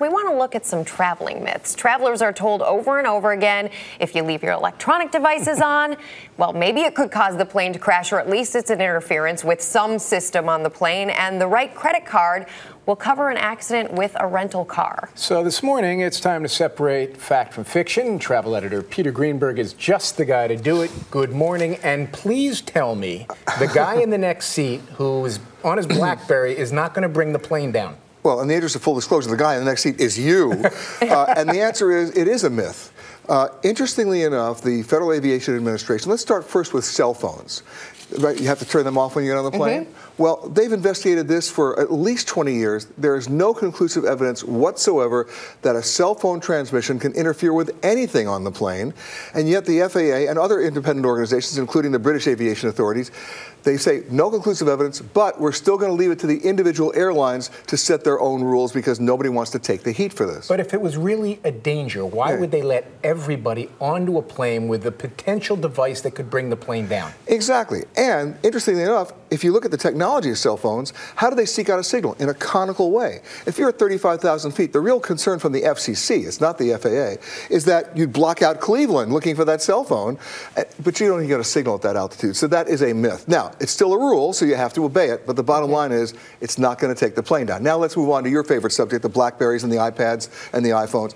we want to look at some traveling myths. Travelers are told over and over again, if you leave your electronic devices on, well, maybe it could cause the plane to crash, or at least it's an interference with some system on the plane, and the right credit card will cover an accident with a rental car. So this morning, it's time to separate fact from fiction. Travel editor Peter Greenberg is just the guy to do it. Good morning, and please tell me the guy in the next seat who's on his BlackBerry is not going to bring the plane down. Well, in the interest of full disclosure, the guy in the next seat is you. And the answer is, it is a myth. Interestingly enough, the Federal Aviation Administration, let's start first with cell phones. Right, you have to turn them off when you get on the plane? Well, they've investigated this for at least 20 years. There is no conclusive evidence whatsoever that a cell phone transmission can interfere with anything on the plane. And yet the FAA and other independent organizations, including the British aviation authorities, they say no conclusive evidence, but we're still going to leave it to the individual airlines to set their own rules because nobody wants to take the heat for this. But if it was really a danger, why would they let everybody onto a plane with a potential device that could bring the plane down? Exactly. And interestingly enough, if you look at the technology of cell phones, how do they seek out a signal? In a conical way. If you're at 35,000 feet, the real concern from the FCC, it's not the FAA, is that you'd block out Cleveland looking for that cell phone, but you don't even get a signal at that altitude. So that is a myth. Now, it's still a rule, so you have to obey it, but the bottom line is it's not going to take the plane down. Now let's move on to your favorite subject, the BlackBerries and the iPads and the iPhones.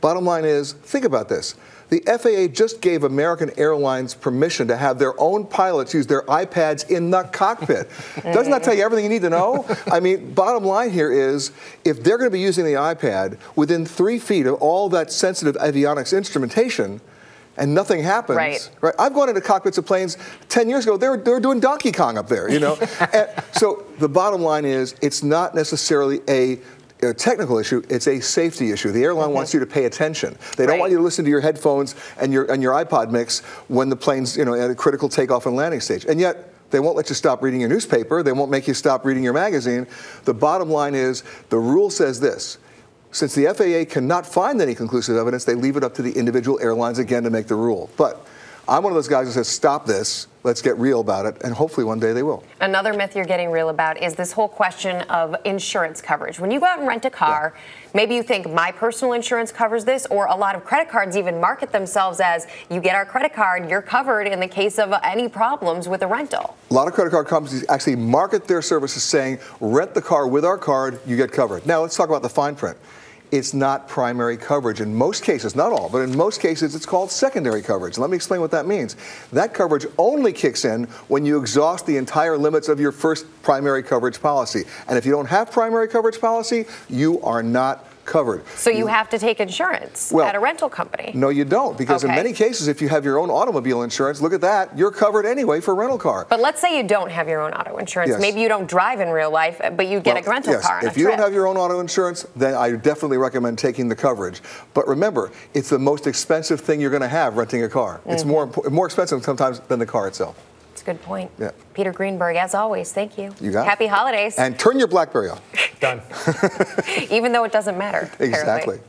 Bottom line is, think about this. The FAA just gave American Airlines permission to have their own pilots use their iPads in the cockpit. Doesn't that tell you everything you need to know? I mean, bottom line here is, if they're going to be using the iPad within 3 feet of all that sensitive avionics instrumentation, and nothing happens, right? I've gone into cockpits of planes 10 years ago. They were doing Donkey Kong up there, you know? And so the bottom line is, it's not necessarily a technical issue, it's a safety issue. The airline wants you to pay attention. They don't want you to listen to your headphones and your iPod mix when the plane's, you know, at a critical takeoff and landing stage. And yet, they won't let you stop reading your newspaper. They won't make you stop reading your magazine. The bottom line is, the rule says this. Since the FAA cannot find any conclusive evidence, they leave it up to the individual airlines again to make the rule. But I'm one of those guys who says, stop this, let's get real about it, and hopefully one day they will. Another myth you're getting real about is this whole question of insurance coverage. When you go out and rent a car, maybe you think my personal insurance covers this, or a lot of credit cards even market themselves as, you get our credit card, you're covered in the case of any problems with a rental. A lot of credit card companies actually market their services saying, rent the car with our card, you get covered. Now let's talk about the fine print. It's not primary coverage. In most cases, not all, but in most cases, it's called secondary coverage. Let me explain what that means. That coverage only kicks in when you exhaust the entire limits of your first primary coverage policy. And if you don't have primary coverage policy, you are not covered. So you have to take insurance at a rental company? No, you don't, because in many cases, if you have your own automobile insurance, look at that, you're covered anyway for a rental car. But let's say you don't have your own auto insurance. Maybe you don't drive in real life, but you get a rental car on a If you don't have your own auto insurance, then I definitely recommend taking the coverage. But remember, it's the most expensive thing you're going to have, renting a car. It's more expensive sometimes than the car itself. That's a good point. Peter Greenberg, as always, thank you. You got it. Happy holidays. And turn your BlackBerry off. Done. Even though it doesn't matter. Exactly.